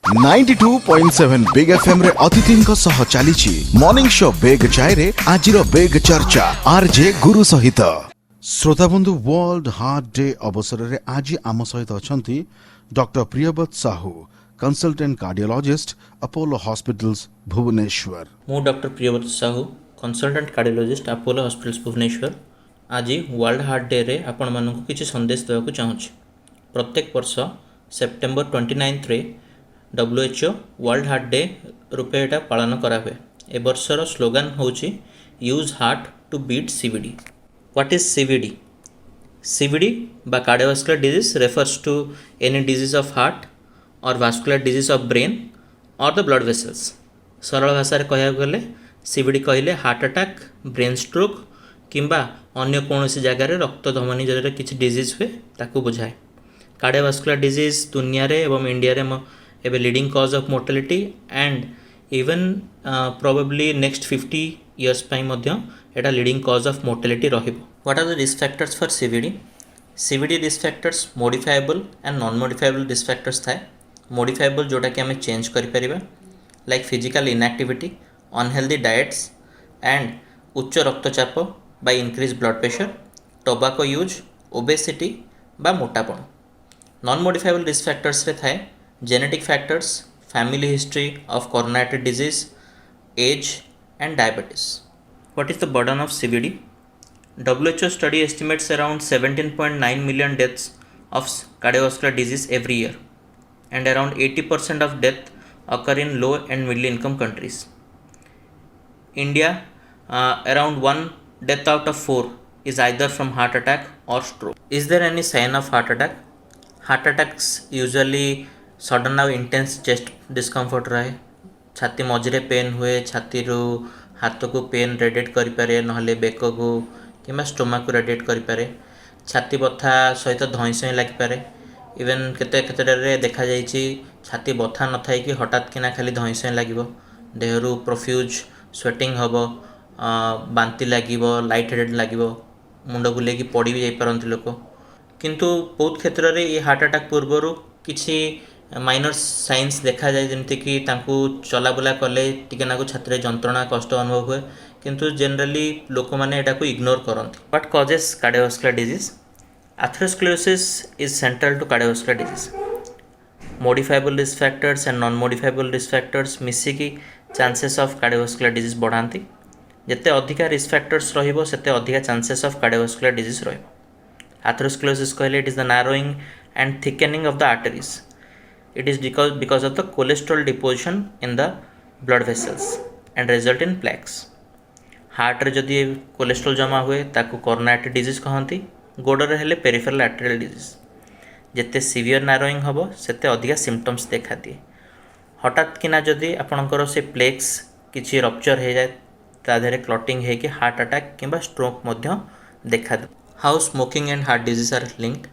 92.7 big FM रे अतिथिंक सह चलीची morning show bag चाय रे आजिर बेग चर्चा आरजे गुरु सहित। श्रोता बंधु, वर्ल्ड हार्ट डे अवसर रे आज आम सहित अछंती doctor Priyabrata Sahu, consultant cardiologist, Apollo hospitals Bhubaneswar. मु doctor Priyabrata Sahu, consultant cardiologist, Apollo hospitals Bhubaneswar. आज वर्ल्ड हार्ट डे रे आपण मानक किसी संदेश देवाक चाहूँगी। प्रत्येक वर्ष सेप्टेम्बर 29 रे WHO वर्ल्ड हार्ट डे रूपे एटा पालन करा हुए। ए वर्षर स्लोगान होची use heart to beat CVD। What is CVD? CVD बा cardiovascular disease refers to any disease of heart और वास्कुलर डिजीज ऑफ ब्रेन और द ब्लड वेसल्स। सरल भाषा रे कहया गले CVD कहले हार्ट अटैक, ब्रेन स्ट्रोक किंबा अन्य कौनसी जगार रक्त धमनी जरिए किसी डिजीज हुए ताकू बुझाए। कार्डियोवास्कुलर डिजीज दुनिया रे एवं इंडिया रे एबे leading cause of mortality and even probably next 50 years पाई मध्य एटा लीडिंग कॉज ऑफ मोर्टेलिटी रहिबो। What are the risk factors for CVD? CVD risk factors modifiable and non modifiable risk factors थाए। मॉडिफाएबल जोटा कि हमें चेंज करि परिबा, like physical inactivity, unhealthy diets and उच्च रक्तचाप बाय increase blood pressure, tobacco use, obesity बा मोटापण। नॉन मॉडिफाएबल रिस्क फैक्टर्स रे थाए genetic factors, family history of coronary disease, age and diabetes. What is the burden of CVD? WHO study estimates around 17.9 million deaths of cardiovascular disease every year, and around 80% of death occur in low and middle income countries. India, around 1 death out of 4 is either from heart attack or stroke. Is there any sign of heart attack? Heart attacks usually sudden आउ intense chest discomfort रहे, छाती मझे pen हुए, छाती रू हाथ को pen radiate करें, ना बेक को कि स्टोमाक को रेडिएट करें, छाती बथा सहित धई सई लगिपे। इवेन केते देखा जाइए छाती बथा न था कि हठात किना खाली धई सई लगे, देहरु प्रोफ्यूज स्वेटिंग हम, बांती लगे, लाइट हेडेड लगे, मुंड बुले पड़ भी जापारती लोक। किंतु बहुत क्षेत्र में ये हार्ट अटैक पूर्वर किसी माइनर साइंस देखा जाए, जमती कि चलाबुला कले टिकेनाकू छाती जंत्रणा कष्ट अनुभव हुए, किंतु जनरली लोक मैंने एटा को इग्नोर करती। What causes cardiovascular disease? Atherosclerosis is central to cardiovascular disease. Modifiable risk factors and non modifiable risk factors मिसिकी चांसेस ऑफ कार्डियोवास्कुलर डिजीज बढ़ाती। जिते अधिका रिस्क फैक्टर्स रहिबो सेते अधिका चांसेस ऑफ कार्डियोवास्कुलर डिजीज रहिबो। एथेरोस्क्लेरोसिस कहले it is the narrowing and thickening of the arteries. It is because of the cholesterol deposition in the blood vessels and result in plaques. Heart रे जदि cholesterol जमा हुए ताकू coronary disease कहती, गोड़े हेले पेरिफेरल आर्टेरियल डिजीज। जिते severe narrowing हम सेते अधिका सिम्पटम्स देखा दिए। हठात किना जदि आपणकर से प्लेक्स किसी रप्चर हो जाए, तादेह क्लटिंग है कि हार्ट अटैक किंबा स्ट्रोक मध्य देखा दे। How smoking and heart disease are linked?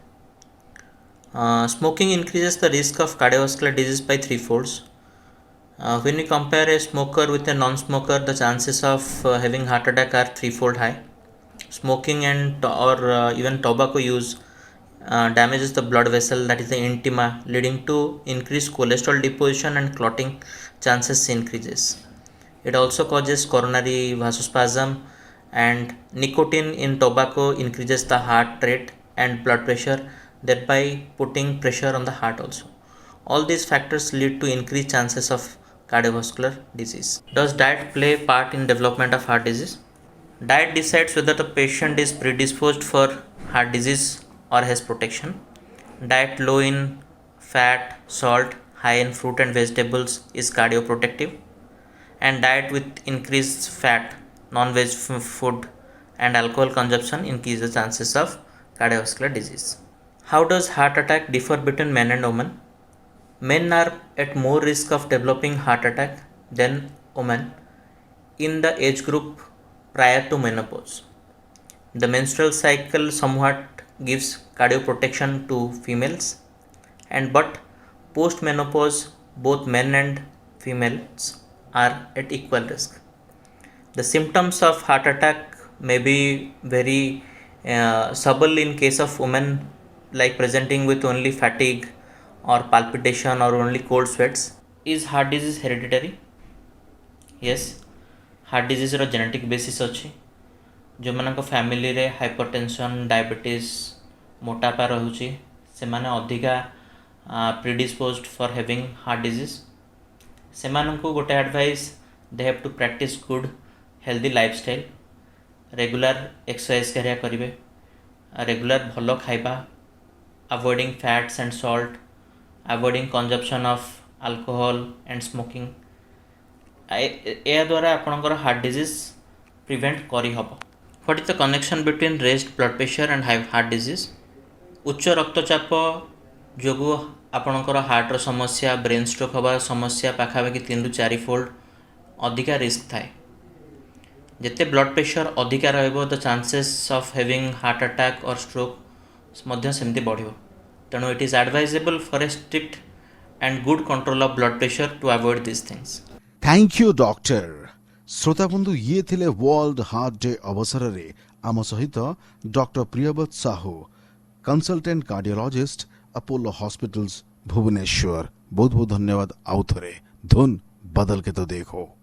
Smoking increases the risk of cardiovascular disease by 3 folds. When we compare a smoker with a non-smoker, the chances of having heart attack are 3-fold high. Smoking and even tobacco use damages the blood vessel, that is the intima, leading to increased cholesterol deposition and clotting chances increases. It also causes coronary vasospasm, and nicotine in tobacco increases the heart rate and blood pressure, thereby putting pressure on the heart also. All these factors lead to increased chances of cardiovascular disease. Does diet play a part in development of heart disease? Diet decides whether the patient is predisposed for heart disease or has protection. Diet low in fat, salt, high in fruit and vegetables is cardioprotective, and diet with increased fat, non-veg food and alcohol consumption increase the chances of cardiovascular disease. How does heart attack differ between men and women? Men are at more risk of developing heart attack than women in the age group prior to menopause. The menstrual cycle somewhat gives cardioprotection to females, but post menopause both men and females are at equal risk. The symptoms of heart attack may be very subtle in case of women, like presenting with only fatigue or palpitation or only cold sweats, is heart disease hereditary? Yes, heart disease रो genetic basis अच्छी। जो मानक family रे hypertension, diabetes, मोटापा रहुची से माने अधिका predisposed for having heart disease. से मानक गोटे advice, they have to practise good healthy lifestyle, regular exercise करिया करिवे, रेगुलर भलो खाइबा, avoiding fats and salt, avoiding consumption of alcohol and smoking. या द्वारा आपणकर हार्ट डिजीज प्रिवेंट करी हबो। What is the connection between raised blood pressure and heart disease? उच्च रक्तचाप जोगु आपणकर हार्टर समस्या, ब्रेन स्ट्रोक हबार समस्या पाखापाखि 3 ରୁ 4 फोल्ड अधिका रिस्क थाए। जिते ब्लड प्रेशर अधिका रहिबो the chances of having heart attack और स्ट्रोक मध्य सेमती बढ़िबो। तेणु it is advisable for a strict and good control of blood pressure to avoid this things. Thank you doctor. श्रोता बंधु, ये थिले वर्ल्ड हार्ट डे अवसर रे आम सहित doctor Priyabrata Sahu, consultant cardiologist, Apollo hospitals Bhubaneswar. बहुत बहुत धन्यवाद। आउ थरे धुन बदल के तो देखो।